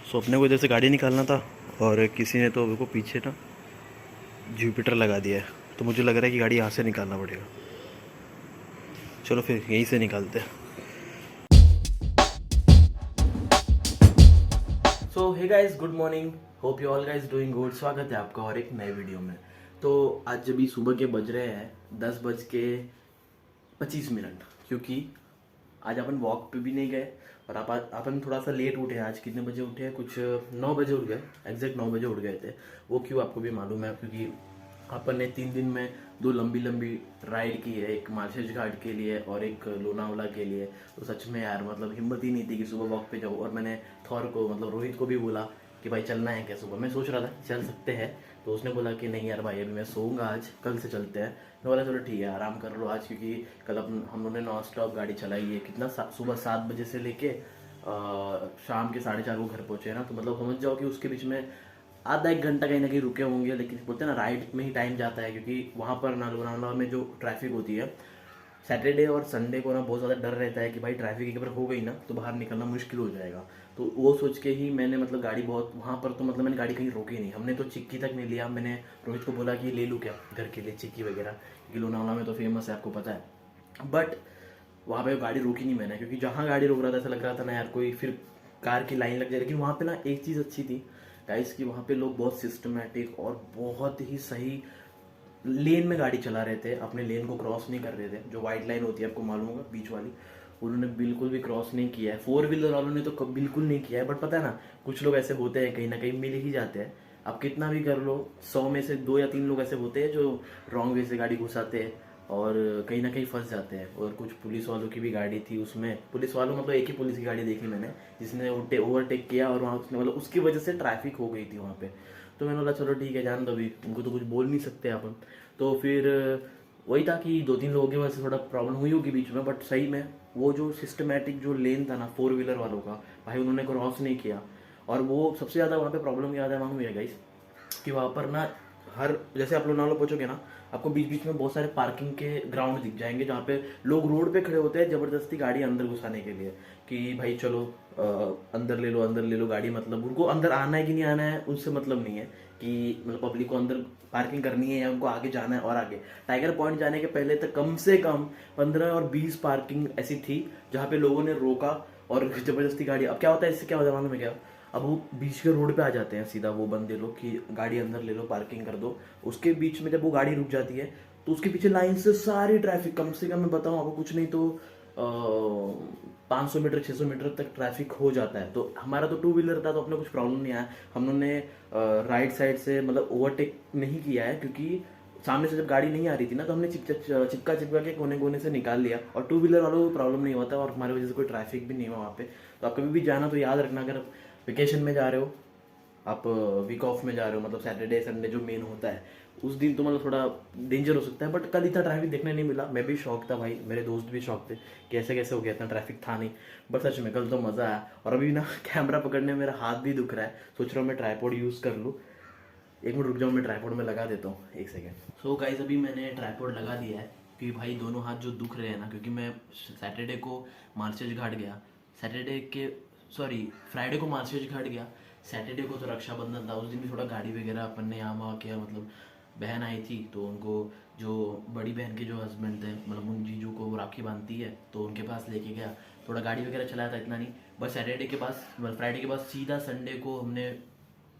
सो अपने को इधर से गाड़ी निकालना था और किसी ने तो मेरे को पीछे ना जुपिटर लगा दिया है, तो मुझे लग रहा है कि गाड़ी यहाँ से निकालना पड़ेगा। चलो फिर यहीं से निकालते हैं। So hey guys, good morning, hope you all guys doing good. स्वागत है आपका और एक नए वीडियो में। तो आज अभी सुबह के बज रहे हैं 10:25, क्योंकि आज अपन वॉक पे भी नहीं गए और अपन थोड़ा सा लेट उठे हैं। आज कितने बजे उठे हैं? कुछ 9 बजे उठ गए, एग्जैक्ट 9 बजे उठ गए थे। वो क्यों आपको भी मालूम है, क्योंकि अपन ने 3 दिन में 2 लंबी लंबी राइड की है, एक मार्शेज घाट के लिए और एक लोनावला के लिए। तो सच में यार मतलब हिम्मत ही नहीं थी कि सुबह वॉक पे जाऊँ। और मैंने थॉर को मतलब रोहित को भी बोला कि भाई चलना है क्या सुबह। मैं सोच रहा था चल सकते हैं, तो उसने बोला कि नहीं यार भाई अभी मैं सोऊंगा, आज कल से चलते हैं। मैं बोला चलो ठीक है आराम कर लो आज, क्योंकि कल हम लोगों ने नॉन स्टॉप गाड़ी चलाई है। कितना सुबह 7 बजे से लेके शाम के 4:30 को घर पहुंचे ना, तो मतलब समझ जाओ कि उसके बीच में आधा एक घंटा कहीं ना कहीं रुके होंगे। लेकिन बोलते हैं ना राइड में ही टाइम जाता है, क्योंकि वहाँ पर ना लोनावला में जो ट्रैफिक होती है सैटरडे और संडे को ना बहुत ज़्यादा डर रहता है कि भाई ट्रैफिक एक बार हो गई ना तो बाहर निकलना मुश्किल हो जाएगा। तो वो सोच के ही मैंने मतलब गाड़ी बहुत वहाँ पर तो मतलब मैंने गाड़ी कहीं रोकी नहीं। हमने तो चिक्की तक नहीं लिया। मैंने रोहित को बोला कि ले लूँ क्या घर के लिए चिक्की वगैरह, क्योंकि लोनावला में तो फेमस है, आपको पता है। बट वहाँ पे गाड़ी रोकी नहीं मैंने, क्योंकि जहाँ गाड़ी रोक रहा था ऐसा लग रहा था ना यार कोई फिर कार की लाइन लग जाए। लेकिन वहाँ पे ना एक चीज़ अच्छी थी गाइस, कि वहाँ पे लोग बहुत सिस्टमेटिक और बहुत ही सही लेन में गाड़ी चला रहे थे, अपने लेन को क्रॉस नहीं कर रहे थे। जो वाइट लाइन होती है आपको मालूम होगा, बीच वाली, उन्होंने बिल्कुल भी क्रॉस नहीं किया है। 4 व्हीलर वालों ने तो बिल्कुल नहीं किया है। बट पता है ना कुछ लोग ऐसे होते हैं, कहीं ना कहीं मिल ही जाते हैं। आप कितना भी कर लो, 100 में से 2 या 3 लोग ऐसे होते हैं जो रॉन्ग वे से गाड़ी घुसाते हैं और कहीं ना कहीं फंस जाते हैं। और कुछ पुलिस वालों की भी गाड़ी थी, उसमें पुलिस वालों मतलब एक ही पुलिस की गाड़ी देखी मैंने, जिसने ओवरटेक किया और वहाँ उसने मतलब उसकी वजह से ट्रैफिक हो गई थी वहाँ पे। तो मैंने बोला चलो ठीक है जान दो, अभी उनको तो कुछ बोल नहीं सकते अपन। तो फिर वही था कि 2-3 लोगों की वजह से थोड़ा प्रॉब्लम हुई होगी बीच में। बट सही में वो जो सिस्टमेटिक जो लेन था ना 4 व्हीलर वालों का, भाई उन्होंने क्रॉस नहीं किया। और वो सबसे ज़्यादा वहाँ पे प्रॉब्लम याद है मालूम है गाइस, कि वहाँ पर ना हर जैसे आप लोनावला पहुँचोगे ना, आपको बीच बीच में बहुत सारे पार्किंग के ग्राउंड दिख जाएंगे, जहाँ पे लोग रोड पे खड़े होते हैं ज़बरदस्ती गाड़ी अंदर घुसाने के लिए कि भाई चलो अंदर ले लो अंदर ले लो गाड़ी। मतलब उनको अंदर आना है कि नहीं आना है उनसे मतलब नहीं है, कि मतलब पब्लिक को अंदर पार्किंग करनी है या उनको आगे जाना है। और आगे टाइगर पॉइंट जाने के पहले तक कम से कम 15 और 20 पार्किंग ऐसी थी जहाँ पे लोगों ने रोका और जबरदस्ती गाड़ी। अब क्या होता है इससे, क्या होता है मालूम है क्या? अब वो बीच के रोड पे आ जाते हैं सीधा वो बंदे लोग कि गाड़ी अंदर ले लो पार्किंग कर दो। उसके बीच में जब वो गाड़ी रुक जाती है तो उसके पीछे लाइन से सारी ट्रैफिक, कम से कम मैं बताऊं आपको कुछ नहीं तो 500 मीटर 600 मीटर तक ट्रैफिक हो जाता है। तो हमारा तो 2 व्हीलर था तो अपने कुछ प्रॉब्लम नहीं आया। हम लोगों ने राइट साइड से मतलब ओवरटेक नहीं किया है, क्योंकि सामने से जब गाड़ी नहीं आ रही थी ना तो हमने चिपका चिपका के कोने कोने से निकाल लिया। और 2 व्हीलर वालों को प्रॉब्लम नहीं होता और हमारी वजह से कोई ट्रैफिक भी नहीं हुआ वहाँ पे। तो आप कभी भी जाना तो याद रखना, अगर वेकेशन में जा रहे हो, आप वीक ऑफ में जा रहे हो, मतलब सैटरडे संडे जो मेन होता है उस दिन तो मतलब थोड़ा डेंजर हो सकता है। बट कल इतना ट्रैफिक देखने नहीं मिला। मैं भी शौक था भाई, मेरे दोस्त भी शौक थे, कैसे कैसे हो गया, इतना ट्रैफिक था नहीं। बट सच में कल तो मज़ा आया। और अभी ना कैमरा पकड़ने में मेरा हाथ भी दुख रहा है, सोच रहा हूँ मैं ट्राइपॉड यूज़ कर लूँ। 1 मिनट रुक जाओ, मैं ट्राइपॉड में लगा देता हूँ, 1 सेकेंड। सो गाइस अभी मैंने ट्राइपॉड लगा दिया है कि भाई दोनों हाथ जो दुख रहे हैं ना, क्योंकि मैं सैटरडे को मार्शेज घाट गया, सैटरडे के सॉरी फ्राइडे को मार्शेज घाट गया, सैटरडे को तो रक्षाबंधन था, उस दिन भी थोड़ा गाड़ी वगैरह अपन ने यहाँ वहाँ किया। मतलब बहन आई थी तो उनको, जो बड़ी बहन के जो हस्बैंड थे मतलब उन जीजू को वो राखी बांधती है तो उनके पास लेके गया, थोड़ा गाड़ी वगैरह चलाया था, इतना नहीं। बस सैटरडे के पास मतलब फ्राइडे के बाद सीधा संडे को हमने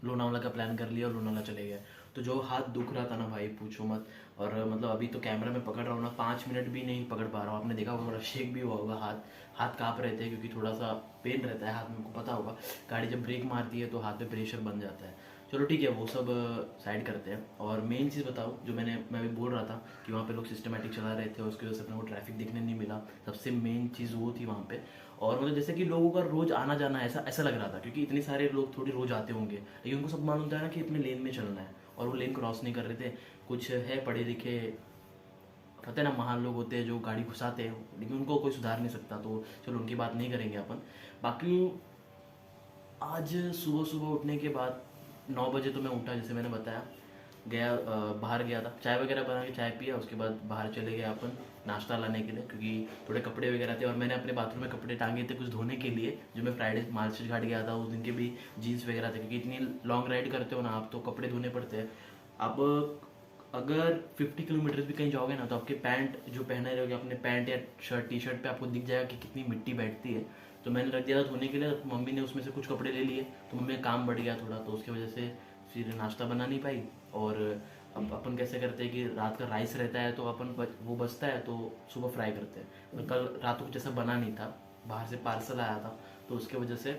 लोनावला का प्लान कर लिया और लोनावला चले गए। तो जो हाथ दुख रहा था ना भाई पूछो मत। और मतलब अभी तो कैमरा में पकड़ रहा हूँ ना, 5 मिनट भी नहीं पकड़ पा रहा हूँ। आपने देखा होगा थोड़ा शेक भी हुआ होगा, हाथ हाथ काँप रहे थे, क्योंकि थोड़ा सा पेन रहता है हाथ में, को पता होगा गाड़ी जब ब्रेक मारती है तो हाथ में प्रेशर बन जाता है। चलो ठीक है वो सब साइड करते हैं। और मेन चीज़ बताओ जो मैं भी बोल रहा था कि वहाँ पे लोग सिस्टमेटिक चला रहे थे और उसकी वजह से अपने को ट्रैफिक देखने नहीं मिला, सबसे मेन चीज़ वो थी वहाँ पे। और मतलब जैसे कि लोगों का रोज आना जाना ऐसा ऐसा लग रहा था, क्योंकि इतने सारे लोग थोड़ी रोज आते होंगे, लेकिन उनको सब मालूम था ना कि अपने लेन में चलना है और वो लेन क्रॉस नहीं कर रहे थे। कुछ है पढ़े लिखे, पता है ना, महान लोग होते हैं जो गाड़ी घुसाते हैं, लेकिन उनको कोई सुधार नहीं सकता, तो चलो उनकी बात नहीं करेंगे अपन। बाकी आज सुबह सुबह उठने के बाद 9 बजे तो मैं उठा, जैसे मैंने बताया गया बाहर गया था, चाय वगैरह बना के चाय पिया, उसके बाद बाहर चले गए अपन नाश्ता लाने के लिए, क्योंकि थोड़े कपड़े वगैरह थे और मैंने अपने बाथरूम में कपड़े टांगे थे कुछ धोने के लिए, जो मैं फ्राइडे मार्केट घाट गया था उस दिन के भी जीन्स वगैरह थे, क्योंकि इतनी लॉन्ग राइड करते हो ना आप तो कपड़े धोने पड़ते हैं। अब अगर 50 किलोमीटर भी कहीं जाओगे ना तो आपके पैंट जो पहने रहोगे अपने पैंट या शर्ट टी शर्ट पे आपको दिख जाएगा कि कितनी मिट्टी बैठती है। तो मैंने रख दिया था धोने के लिए, तो मम्मी ने उसमें से कुछ कपड़े ले लिए, तो मम्मी का काम बढ़ गया थोड़ा, तो उसकी वजह से फिर नाश्ता बना नहीं पाई। और अब अपन कैसे करते हैं कि रात का राइस रहता है तो अपन वो बचता है तो सुबह फ्राई करते हैं। तो कल रात को कुछ ऐसा बना नहीं था, बाहर से पार्सल आया था, तो उसके वजह से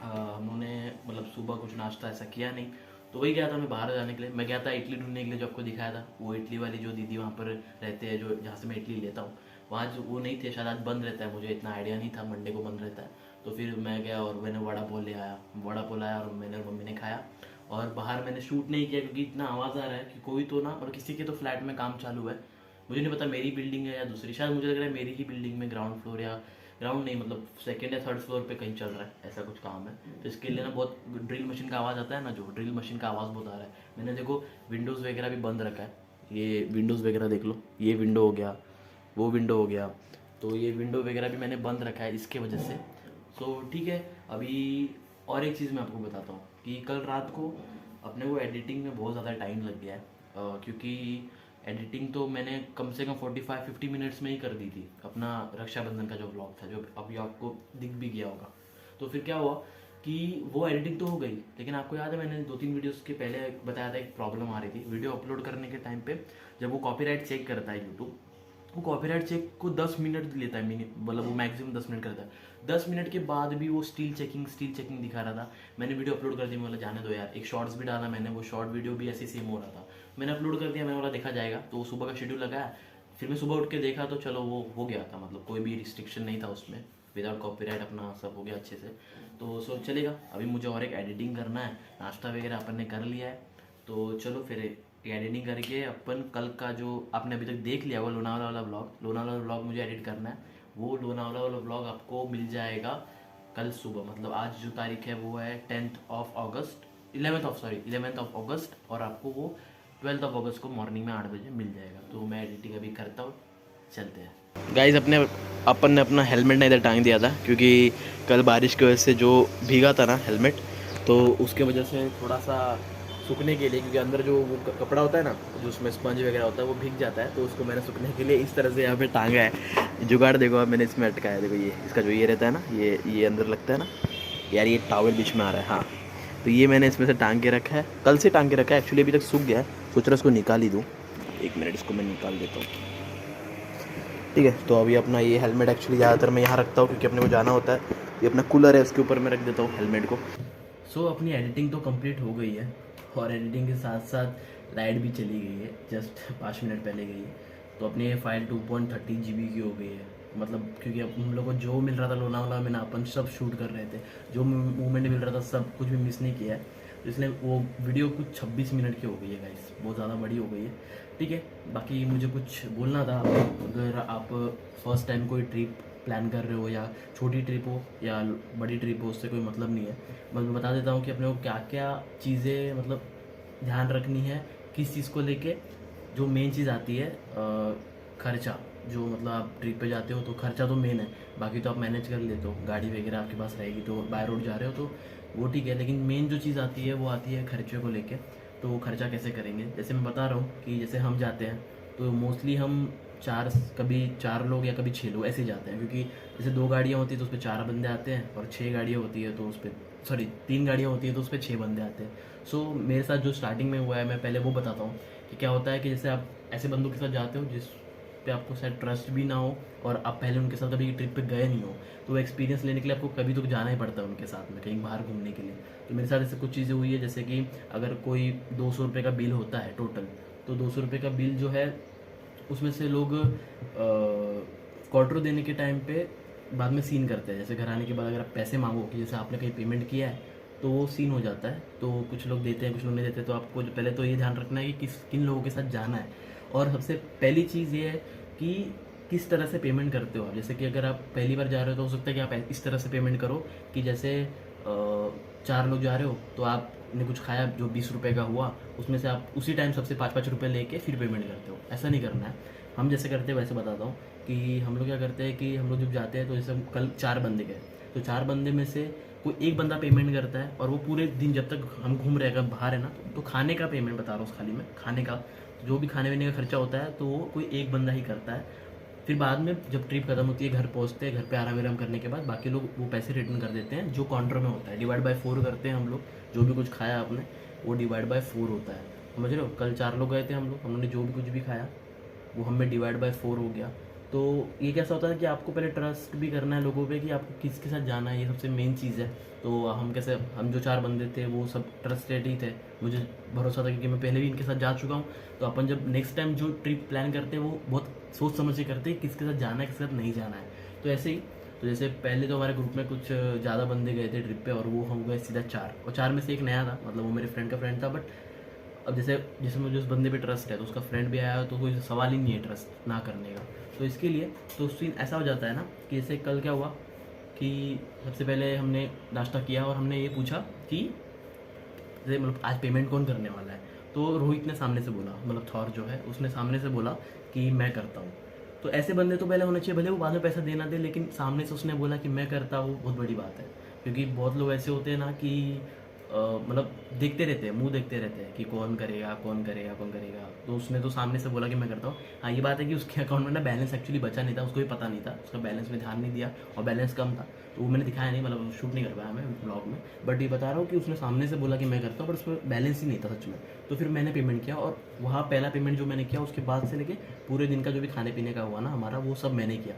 हमने मतलब सुबह कुछ नाश्ता ऐसा किया नहीं। तो वही गया था मैं बाहर जाने के लिए, मैं गया था इडली ढूंढने के लिए, जो आपको दिखाया था वो इडली वाली जो दीदी वहाँ पर रहते हैं, जो जहाँ से मैं इडली लेता हूँ, वहाँ जो वो नहीं थे, शायद आज बंद रहता है, मुझे इतना आइडिया नहीं था, मंडे को बंद रहता है। तो फिर मैं गया और मैंने वड़ा पाव ले आया, वड़ा पाव लाया और मैंने और मम्मी ने खाया। और बाहर मैंने शूट नहीं किया क्योंकि इतना आवाज़ आ रहा है कि कोई तो ना, और किसी के तो फ्लैट में काम चालू है, मुझे नहीं पता मेरी बिल्डिंग है या दूसरी, शायद मुझे लग रहा है मेरी ही बिल्डिंग में ग्राउंड फ्लोर या ग्राउंड नहीं मतलब सेकंड या थर्ड फ्लोर पे कहीं चल रहा है, ऐसा कुछ काम है। तो इसके लिए ना बहुत ड्रिल मशीन का आवाज़ आता है ना, जो ड्रिल मशीन का आवाज़ बहुत आ रहा है। मैंने देखो विंडोज़ वगैरह भी बंद रखा है, ये विंडोज़ वगैरह देख लो, ये विंडो हो गया, वो विंडो हो गया, तो ये विंडो वगैरह भी मैंने बंद रखा है इसके वजह से। सो ठीक है। अभी और एक चीज़ मैं आपको बताता हूँ कि कल रात को अपने को एडिटिंग में बहुत ज़्यादा टाइम लग गया है, क्योंकि एडिटिंग तो मैंने कम से कम 45-50 मिनट्स में ही कर दी थी, अपना रक्षाबंधन का जो व्लॉग था, जो अभी आपको दिख भी गया होगा। तो फिर क्या हुआ कि वो एडिटिंग तो हो गई, लेकिन आपको याद है मैंने 2-3 वीडियोस के पहले बताया था एक प्रॉब्लम आ रही थी वीडियो अपलोड करने के टाइम पे, जब वो कॉपीराइट चेक करता है यूट्यूब, वो कॉपीराइट चेक को 10 मिनट लेता है, मतलब वो मैक्सिमम 10 मिनट करता है। 10 मिनट के बाद भी वो स्टिल चेकिंग दिखा रहा था। मैंने वीडियो अपलोड कर दी, मैं बोला जाने दो यार, एक शॉर्ट्स भी डाला मैंने, वो शॉर्ट वीडियो भी ऐसे सेम हो रहा था, मैंने अपलोड कर दिया, मैंने बोला देखा जाएगा, तो वो सुबह का शेड्यूल लगाया। फिर मैं सुबह उठ के देखा तो चलो वो हो गया था, मतलब कोई भी रिस्ट्रिक्शन नहीं था उसमें, विदाउट कॉपीराइट अपना सब हो गया अच्छे से, तो सो चलेगा। अभी मुझे और एक एडिटिंग करना है, नाश्ता वगैरह अपन ने कर लिया है, तो चलो फिर एडिटिंग करके अपन कल का जो आपने अभी तक देख लिया वो लोनावाला वाला ब्लॉग मुझे एडिट करना है। वो लोनावाला वाला ब्लॉग आपको मिल जाएगा कल सुबह, मतलब आज जो तारीख है वो है 11th ऑफ अगस्त, और आपको वो 12th ऑफ अगस्त को मॉर्निंग में 8 बजे मिल जाएगा। तो मैं एडिटिंग अभी करता हूँ, चलते हैं गाइज। अपन ने अपना हेलमेट ना इधर टांग दिया था, क्योंकि कल बारिश की वजह से जो भीगा था ना हेलमेट, तो उसके वजह से थोड़ा सा सूखने के लिए, क्योंकि अंदर जो वो कपड़ा होता है ना, जो उसमें स्पंज वगैरह होता है वो भीग जाता है, तो उसको मैंने सूखने के लिए इस तरह से यहाँ पे टांगा है। जुगाड़ देखो अब मैंने इसमें अटकाया है, देखो ये इसका जो ये रहता है ना, ये अंदर लगता है ना यार, ये टॉवल बीच में आ रहा है, हाँ, तो ये मैंने इसमें से टांग के रखा है, कल से टांग के रखा है, एक्चुअली अभी तक सूख गया है, सोच रहा इसको निकाल ही दूँ, 1 मिनट इसको मैं निकाल देता हूँ। ठीक है, तो अभी अपना ये हेलमेट एक्चुअली ज़्यादातर मैं यहाँ रखता हूँ, क्योंकि अपने को जाना होता है, ये अपना कूलर है उसके ऊपर मैं रख देता हूँ हेलमेट को। सो अपनी एडिटिंग तो कंप्लीट हो गई है, और एडिटिंग के साथ साथ लाइट भी चली गई है, जस्ट 5 मिनट पहले गई है। तो अपनी ये फाइल 2.30 GB की हो गई है, मतलब क्योंकि अब हम लोग को जो मिल रहा था लोनावाला में ना, अपन सब शूट कर रहे थे, जो मूवमेंट मिल रहा था सब कुछ भी मिस नहीं किया है, तो इसलिए वो वीडियो कुछ 26 मिनट की हो गई है गाइस, बहुत ज़्यादा बड़ी हो गई है। ठीक है, बाकी मुझे कुछ बोलना था, अगर आप फर्स्ट टाइम कोई ट्रिप प्लान कर रहे हो, या छोटी ट्रिप हो या बड़ी ट्रिप हो, उससे कोई मतलब नहीं है, मैं बता देता हूँ कि अपने को क्या क्या चीज़ें मतलब ध्यान रखनी है, किस चीज़ को लेके। जो मेन चीज़ आती है खर्चा, जो मतलब आप ट्रिप पे जाते हो तो खर्चा तो मेन है, बाकी तो आप मैनेज कर लेते हो, गाड़ी वगैरह आपके पास रहेगी, तो बाय रोड जा रहे हो तो वो ठीक है, लेकिन मेन जो चीज़ आती है वो आती है खर्चे को लेके। तो वो खर्चा कैसे करेंगे, जैसे मैं बता रहा हूँ कि जैसे हम जाते हैं तो मोस्टली हम कभी 4 लोग या कभी 6 लोग ऐसे जाते हैं, क्योंकि जैसे 2 गाड़ियाँ होती है तो उस पर 4 बंदे आते हैं, और 6 गाड़ियाँ होती है तो उस पर 3 गाड़ियाँ होती है तो उस पर 6 बंदे आते हैं। सो मेरे साथ जो स्टार्टिंग में हुआ है, मैं पहले वो बताता हूँ कि क्या होता है कि जैसे आप ऐसे बंदों के साथ जाते हो जिस पे आपको शायद ट्रस्ट भी ना हो, और आप पहले उनके साथ कभी ट्रिप पे गए नहीं हो, तो एक्सपीरियंस लेने के लिए आपको कभी तो जाना ही पड़ता है उनके साथ में कहीं बाहर घूमने के लिए। तो मेरे साथ ऐसे कुछ चीज़ें हुई है, जैसे कि अगर कोई 200 रुपये का बिल होता है टोटल, तो 200 रुपये का बिल जो है उसमें से लोग क्वार्टर देने के टाइम पे बाद में सीन करते हैं, जैसे घर आने के बाद अगर आप पैसे मांगो कि जैसे आपने कहीं पेमेंट किया है तो वो सीन हो जाता है, तो कुछ लोग देते हैं कुछ लोग नहीं देते। तो आपको पहले तो ये ध्यान रखना है कि किन लोगों के साथ जाना है, और सबसे पहली चीज़ ये है कि किस तरह से पेमेंट करते हो आप। जैसे कि अगर आप पहली बार जा रहे हो तो हो सकता है कि आप इस तरह से पेमेंट करो कि जैसे 4 लोग जा रहे हो तो आपने कुछ खाया जो 20 रुपये का हुआ, उसमें से आप उसी टाइम सबसे 5-5 रुपये लेके फिर पेमेंट करते हो। ऐसा नहीं करना है। हम जैसे करते हैं वैसे बताता हूँ कि हम लोग क्या करते हैं कि हम लोग जब जाते हैं तो जैसे हम कल 4 बंदे गए, तो 4 बंदे में से कोई एक बंदा पेमेंट करता है, और वो पूरे दिन जब तक हम घूम रहे हैं बाहर है ना, तो खाने का पेमेंट बता रहा हूँ, खाली में खाने का जो भी खाने पीने का खर्चा होता है तो वो कोई एक बंदा ही करता है। फिर बाद में जब ट्रिप खत्म होती है, घर पहुंचते हैं, घर पे आराम विराम करने के बाद बाकी लोग वो पैसे रिटर्न कर देते हैं जो काउंटर में होता है। डिवाइड बाय 4 करते हैं हम लोग, जो भी कुछ खाया आपने वो डिवाइड बाय 4 होता है, समझ रहे हो। कल 4 लोग गए थे हम लोग, हमने जो भी कुछ भी खाया वो हमें डिवाइड बाय 4 हो गया। तो ये कैसा होता है कि आपको पहले ट्रस्ट भी करना है लोगों पे कि आपको किसके साथ जाना है, ये सबसे मेन चीज़ है। तो हम जो 4 बंदे थे वो सब ट्रस्टेड ही थे, मुझे भरोसा था क्योंकि मैं पहले भी इनके साथ जा चुका हूँ। तो अपन जब नेक्स्ट टाइम जो ट्रिप प्लान करते हैं वो बहुत सोच समझ के करते हैं किसके साथ जाना है किसके साथ नहीं जाना है। तो ऐसे ही, तो जैसे पहले तो हमारे ग्रुप में कुछ ज़्यादा बंदे गए थे ट्रिप पे, और वो हम गए सीधा 4, और 4 में से एक नया था, मतलब वो मेरे फ्रेंड का फ्रेंड था। बट अब जैसे जैसे मुझे उस बंदे पे ट्रस्ट है तो उसका फ्रेंड भी आया, तो कोई सवाल ही नहीं है ट्रस्ट ना करने का। तो इसके लिए तो सीन ऐसा हो जाता है ना कि जैसे कल क्या हुआ कि सबसे पहले हमने नाश्ता किया और हमने ये पूछा कि जैसे मतलब आज पेमेंट कौन करने वाला है। तो रोहित ने सामने से बोला, मतलब थॉर जो है उसने सामने से बोला कि मैं करता हूँ। तो ऐसे बंदे तो पहले होने चाहिए, भले वो बाद में पैसा देना दे, लेकिन सामने से उसने बोला कि मैं करता हूँ, बहुत बड़ी बात है। क्योंकि बहुत लोग ऐसे होते हैं ना कि मतलब देखते रहते हैं, मुंह देखते रहते हैं कि कौन करेगा कौन करेगा कौन करेगा। तो उसने तो सामने से बोला कि मैं करता हूँ। हाँ ये बात है कि उसके अकाउंट में ना बैलेंस एक्चुअली बचा नहीं था, उसको भी पता नहीं था, उसका बैलेंस में ध्यान नहीं दिया और बैलेंस कम था, तो वो मैंने दिखाया नहीं, मतलब शूट नहीं कर पाया मैं ब्लॉग में। बट ये बता रहा हूँ कि उसने सामने से बोला कि मैं करता हूँ, बट उसमें बैलेंस ही नहीं था सच में। तो फिर मैंने पेमेंट किया, और वहाँ पहला पेमेंट जो मैंने किया उसके बाद से लेके पूरे दिन का जो भी खाने पीने का हुआ ना हमारा, वो सब मैंने किया।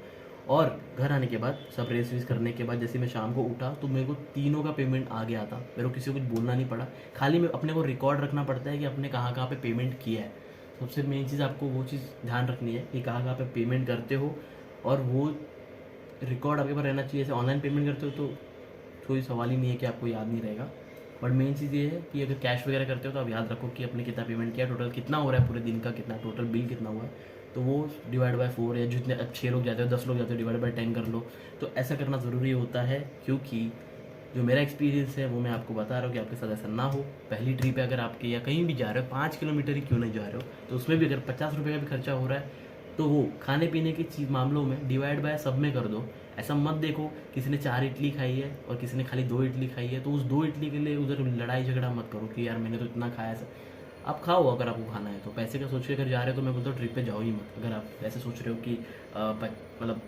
और घर आने के बाद सब रेस वेस करने के बाद जैसे मैं शाम को उठा तो मेरे को तीनों का पेमेंट आ गया था, मेरे को किसी को कुछ बोलना नहीं पड़ा। खाली में अपने को रिकॉर्ड रखना पड़ता है कि अपने कहाँ कहाँ पे पेमेंट किया है। सबसे मेन चीज़ आपको वो चीज़ ध्यान रखनी है कि कहाँ कहाँ पे पेमेंट करते हो, और वो रिकॉर्ड आपके पास रहना चाहिए। जैसे ऑनलाइन पेमेंट करते हो तो कोई सवाल ही नहीं है कि आपको याद नहीं रहेगा। बट मेन चीज़ ये है कि अगर कैश वगैरह करते हो तो आप याद रखो कि अपने कितना पेमेंट किया, टोटल कितना हो रहा है पूरे दिन का, कितना टोटल बिल कितना हुआ है। तो वो डिवाइड बाय 4, या जितने 6 लोग जाते हो 10 लोग जाते हो डिवाइड बाय 10 कर लो। तो ऐसा करना ज़रूरी होता है, क्योंकि जो मेरा एक्सपीरियंस है वो मैं आपको बता रहा हूँ कि आपके साथ ऐसा ना हो। पहली ट्रिप है अगर आपकी, या कहीं भी जा रहे हो 5 किलोमीटर ही क्यों नहीं जा रहे हो, तो उसमें भी अगर 50 रुपये का भी खर्चा हो रहा है तो वो खाने पीने की चीज़ मामलों में डिवाइड बाय सब में कर दो। ऐसा मत देखो किसी ने 4 इडली खाई है और किसी ने खाली 2 इडली खाई है, तो उस 2 इडली के लिए उधर लड़ाई झगड़ा मत करो कि यार मैंने तो इतना खाया। ऐसा आप खाओ, अगर आपको खाना है तो। पैसे का सोच के अगर जा रहे हो तो मैं बोलता हूँ ट्रिप पे जाओ ही मत। अगर आप ऐसे सोच रहे हो कि मतलब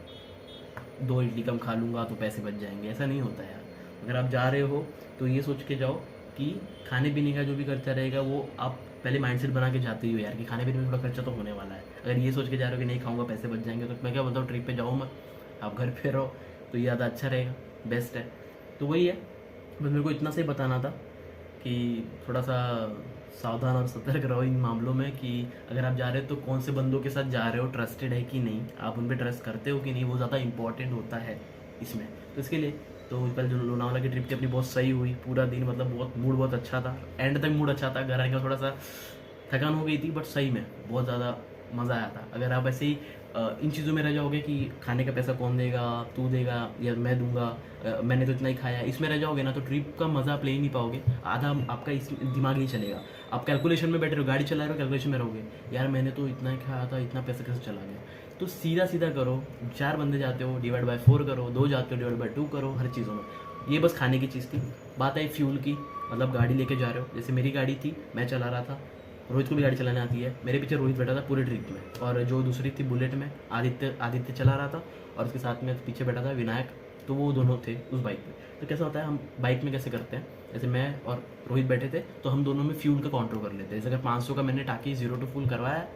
2 इडली कम खा लूँगा तो पैसे बच जाएंगे, ऐसा नहीं होता यार। अगर आप जा रहे हो तो ये सोच के जाओ कि खाने पीने का जो भी खर्चा रहेगा वो आप पहले माइंडसेट बना के जाते ही हो यार कि खाने पीने में थोड़ा खर्चा तो होने वाला है। अगर ये सोच के जा रहे हो कि नहीं खाऊंगा पैसे बच जाएंगे, तो मैं क्या बोलता हूँ ट्रिप पे जाओ मत, आप घर पे रहो, तो ये ज़्यादा अच्छा रहेगा, बेस्ट है। तो वही है, बस मेरे को इतना से ही बताना था कि थोड़ा सा सावधान और सतर्क रहो इन मामलों में कि अगर आप जा रहे हो तो कौन से बंदों के साथ जा रहे हो, ट्रस्टेड है कि नहीं, आप उन पर ट्रस्ट करते हो कि नहीं, वो ज़्यादा इंपॉर्टेंट होता है इसमें। तो इसके लिए तो कल जो लोनावाला की ट्रिप थी अपनी बहुत सही हुई, पूरा दिन मतलब बहुत मूड बहुत अच्छा था, एंड तक मूड अच्छा था। घर आने का थोड़ा सा थकान हो गई थी, बट सही में बहुत ज़्यादा मज़ा आया था। अगर आप ऐसे ही इन चीज़ों में रह जाओगे कि खाने का पैसा कौन देगा, तू देगा या मैं दूंगा, मैंने तो इतना ही खाया, इसमें रह जाओगे ना तो ट्रिप का मज़ा आप ले ही नहीं पाओगे। आधा आपका इस दिमाग ही चलेगा, आप कैलकुलेशन में बैठे रहो, गाड़ी चला रहे हो कैलकुलेशन में रहोगे, यार मैंने तो इतना ही खाया था, इतना पैसा कैसे चला गया। तो सीधा सीधा करो, 4 बंदे जाते हो डिवाइड बाय 4 करो, 2 जाते हो डिवाइड बाय 2 करो, हर चीज़ों में। ये बस खाने की चीज़ थी। बात आई फ्यूल की, मतलब गाड़ी लेके जा रहे हो, जैसे मेरी गाड़ी थी मैं चला रहा था, रोहित को भी गाड़ी चलाने आती है, मेरे पीछे रोहित बैठा था पूरे ट्रिप में, और जो दूसरी थी बुलेट में आदित्य चला रहा था, और उसके साथ में पीछे बैठा था विनायक। तो वो दोनों थे उस बाइक पे। तो कैसा होता है हम बाइक में कैसे करते हैं, जैसे मैं और रोहित बैठे थे तो हम दोनों में फ्यूल का काउंटर कर लेते हैं। जैसे अगर 500 का मैंने टाकी 0 to full करवाया,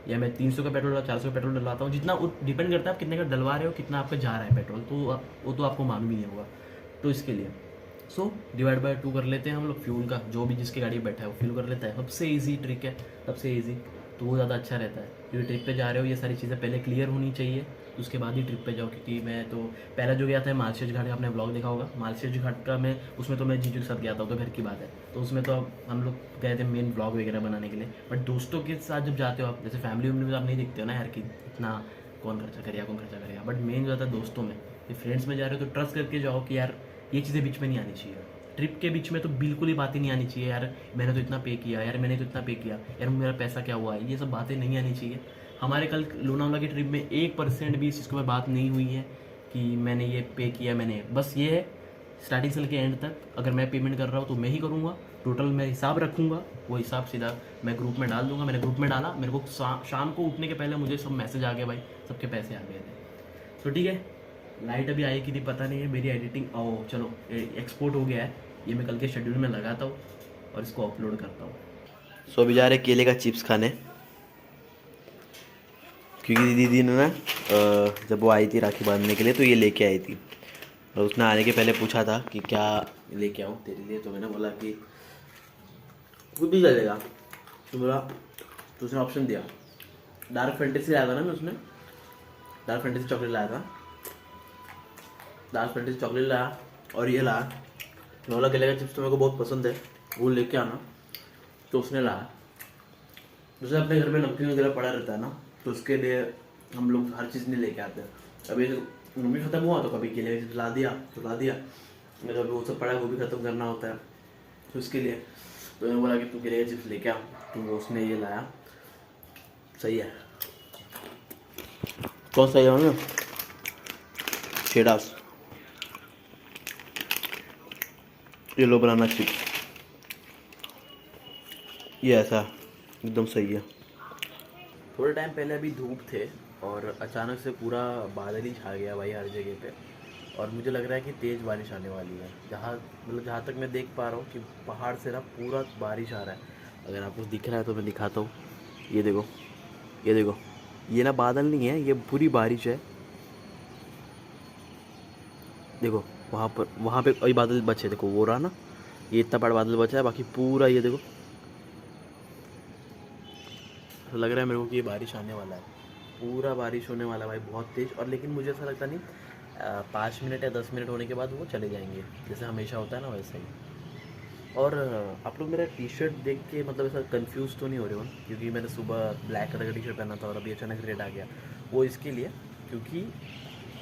या मैं 300 का पेट्रोल या 400 का पेट्रोल डलवाता हूँ, जितना डिपेंड करता है आप कितने का डलवा रहे हो, कितना आपका जा रहा है पेट्रोल, तो वो तो आपको मालूम ही नहीं होगा। तो इसके लिए डिवाइड बाय 2 कर लेते हैं हम लोग फ्यूल का, जो भी जिसके गाड़ी में बैठा है वो फ्यूल कर लेता है। सबसे ईजी ट्रिक है, सबसे ईजी, तो वो ज़्यादा अच्छा रहता है। क्योंकि ट्रिप पे जा रहे हो ये सारी चीज़ें पहले क्लियर होनी चाहिए, उसके बाद ही ट्रिप पे जाओ। क्योंकि मैं तो पहला जो गया था मालशेज घाट का, आपने ब्लॉग देखा होगा मालशेज घाट का, मैं उसमें तो मैं जीजू के साथ गया था, तो घर की बात है, तो उसमें तो हम लोग गए थे मेन ब्लॉग वगैरह बनाने के लिए। बट दोस्तों के साथ जब जाते हो आप, जैसे फैमिली में तो आप नहीं देखते हो ना यार कि इतना कौन खर्चा करेगा, बट मेन जो आता है दोस्तों में, फ्रेंड्स में जा रहे हो तो ट्रस्ट करके जाओ कि यार ये चीज़ें बीच में नहीं आनी चाहिए। ट्रिप के बीच में तो बिल्कुल ही बातें नहीं आनी चाहिए, यार मैंने तो इतना पे किया, यार मैंने तो इतना पे किया, यार मेरा पैसा क्या हुआ, ये सब बातें नहीं आनी चाहिए। हमारे कल लोनावला की ट्रिप में 1% भी इस चीज़ के ऊपर बात नहीं हुई है कि मैंने ये पे किया, मैंने बस ये है स्टार्टिंग से लेके एंड तक अगर मैं पेमेंट कर रहा हूँ तो मैं ही करूँगा, टोटल मैं हिसाब रखूँगा, वो हिसाब सीधा मैं ग्रुप में डाल दूँगा। मैंने ग्रुप में डाला, मेरे को शाम को उठने के पहले मुझे सब मैसेज आ गया, भाई सबके पैसे आ गए थे। तो ठीक है, लाइट अभी आई कि नहीं पता नहीं है, मेरी एडिटिंग आओ चलो एक्सपोर्ट हो गया है, ये मैं कल के शेड्यूल में लगाता हूँ और इसको अपलोड करता हूँ। सो अभी जा रहे केले का चिप्स खाने, क्योंकि दीदी ने ना जब वो आई थी राखी बांधने के लिए तो ये लेके आई थी, और उसने आने के पहले पूछा था कि क्या लेके आऊँ तेरे लिए, तो मैंने बोला कि कुछ भी चलेगा। तो बोला, तो उसने ऑप्शन दिया, डार्क फैंटेसी लाया था ना मैं, उसने डार्क फैंटेसी चॉकलेट लाया था, डार्क फैंटेसी चॉकलेट लाया और ये लाया, नोला केले का चिप्स तो मेरे को बहुत पसंद है, वो लेके आना, तो उसने लाया। जैसे अपने घर में नमकीन वगैरह पड़ा रहता है ना, तो उसके लिए हम लोग हर चीज़ नहीं लेके आते। अभी मम्मी ख़त्म हुआ तो कभी केले का चिप्स ला दिया तो ला दिया, मैं तो अभी वो सब पड़ा है वो भी ख़त्म करना होता है, तो उसके लिए तो मैंने बोला कि तू केले का चिप्स लेके आ, तो वो उसने ये लाया। सही है, कौन सा है ना, शेडास येलो बनाना चिप्स, ये ऐसा एकदम सही है। थोड़े टाइम पहले अभी धूप थे और अचानक से पूरा बादल ही छा गया भाई हर जगह पे, और मुझे लग रहा है कि तेज़ बारिश आने वाली है। जहाँ तक मैं देख पा रहा हूँ कि पहाड़ से ना पूरा बारिश आ रहा है। अगर आपको दिख रहा है तो मैं दिखाता हूँ, ये देखो, ये देखो, ये ना बादल नहीं है, ये पूरी बारिश है। देखो वहाँ पे वही बादल बचे, देखो वो रहा ना, ये इतना बड़ा बादल बचा है, बाकी पूरा ये देखो। तो लग रहा है मेरे को कि ये बारिश आने वाला है, पूरा बारिश होने वाला है भाई, बहुत तेज़। और लेकिन मुझे ऐसा लगता नहीं 5 मिनट या 10 मिनट होने के बाद वो चले जाएंगे, जैसे हमेशा होता है ना वैसे ही। और आप लोग मेरा टी शर्ट देख के मतलब ऐसा कंफ्यूज तो नहीं हो रहे हो, क्योंकि मैंने सुबह ब्लैक कलर का टी शर्ट पहना था और अभी अचानक रेड आ गया। वो इसके लिए क्योंकि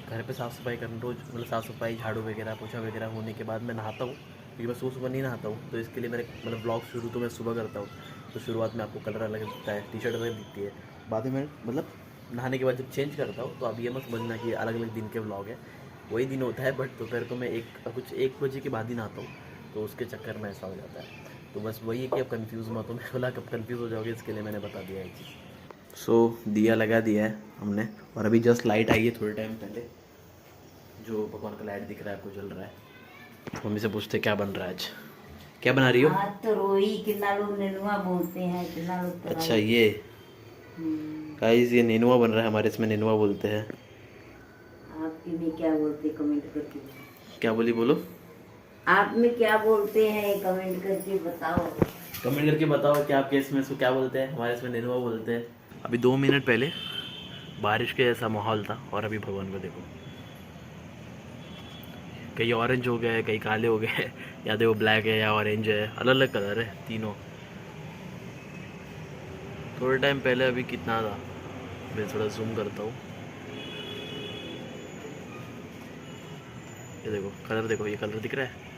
घर पे साफ़ सफाई करना, रोज़ मतलब साफ़ सफाई झाड़ू वगैरह पोछा वगैरह होने के बाद मैं नहाता हूँ, क्योंकि मैं सुबह सुबह नहीं नहाता हूँ, तो इसके लिए मेरे मतलब ब्लॉग शुरू तो मैं सुबह करता हूँ, तो शुरुआत में आपको कलर अलग दिखता है, टी शर्ट अलग दिखती है, बाद में मतलब नहाने के बाद जब चेंज करता हूँ तो अब ये मत समझना कि अलग अलग दिन के ब्लॉग है, वही दिन होता है, बट दोपहर को मैं कुछ 1 बजे के बाद ही नहाता हूँ, तो उसके चक्कर में ऐसा हो जाता है। तो बस वही है कि अब कंफ्यूज मत हो, मैं बोला कब कंफ्यूज हो जाओगे, इसके लिए मैंने बता दिया एक चीज़। सो दिया लगा दिया है हमने, और अभी जस्ट लाइट आई है थोड़े टाइम पहले, जो भगवान का लाइट दिख रहा है आपको जल रहा है। मम्मी से पूछते क्या बन रहा है आज, क्या बना रही हो? आज तो रोई, कितना लोग नेनुआ बोलते हैं, कितना लोग तो अच्छा ये गाइस, ये नेनुआ बन रहा है हमारे इसमें, नेनुआ बोलते हैं। आपके में क्या बोलते हैं कमेंट करके, क्या बोली बोलो, आप में क्या बोलते हैं कमेंट करके बताओ। कमेंट करके बताओ कि आपके इसमें इसको क्या बोलते हैं, हमारे इसमें नेनुआ बोलते हैं। अभी 2 मिनट पहले बारिश के जैसा माहौल था और अभी भगवान को देखो, कहीं ऑरेंज हो गए, कहीं काले हो गए, या देखो ब्लैक है या ऑरेंज है, अलग अलग कलर है तीनों। थोड़े टाइम पहले अभी कितना था, मैं थोड़ा जूम करता हूँ, ये देखो कलर, देखो ये कलर दिख रहा है।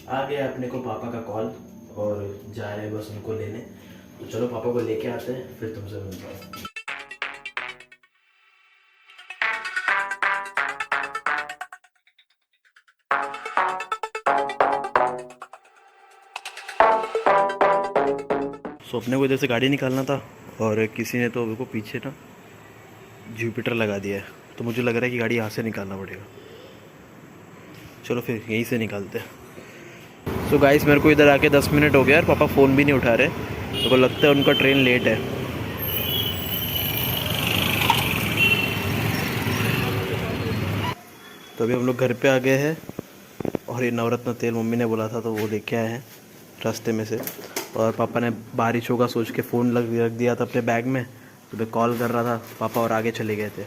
आ गया अपने को पापा का कॉल और जा रहे हैं बस उनको लेने, तो चलो पापा को लेके आते हैं फिर तुमसे मिलता हूँ। सो अपने को इधर से गाड़ी निकालना था और किसी ने तो को पीछे ना जुपिटर लगा दिया है, तो मुझे लग रहा है कि गाड़ी यहाँ से निकालना पड़ेगा। चलो फिर यहीं से निकालते हैं। सो गाइस, मेरे को इधर आके 10 मिनट हो गया और पापा फ़ोन भी नहीं उठा रहे, मेरे को लगता है उनका ट्रेन लेट है। तो अभी हम लोग घर पे आ गए हैं, और ये नवरत्न तेल मम्मी ने बोला था तो वो लेके आए हैं रास्ते में से, और पापा ने बारिश होगा सोच के फ़ोन रख दिया था अपने बैग में, तो मैं कॉल कर रहा था पापा और आगे चले गए थे।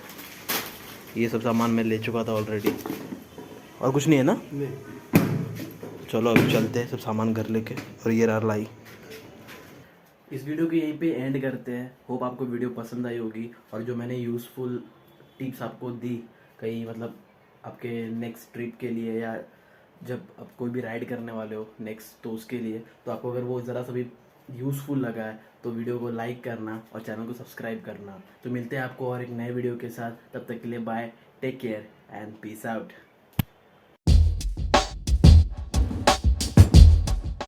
ये सब सामान मैं ले चुका था ऑलरेडी, और कुछ नहीं है ना? चलो अभी चलते हैं सब सामान घर लेके, और ये रहा लाई। इस वीडियो को यहीं पे एंड करते हैं। होप आपको वीडियो पसंद आई होगी, और जो मैंने यूज़फुल टिप्स आपको दी, कहीं मतलब आपके नेक्स्ट ट्रिप के लिए, या जब आप कोई भी राइड करने वाले हो नेक्स्ट, तो उसके लिए। तो आपको अगर वो ज़रा सा भी यूज़फुल लगा है तो वीडियो को लाइक करना और चैनल को सब्सक्राइब करना। तो मिलते हैं आपको और एक नए वीडियो के साथ, तब तक के लिए bye, take care and peace out.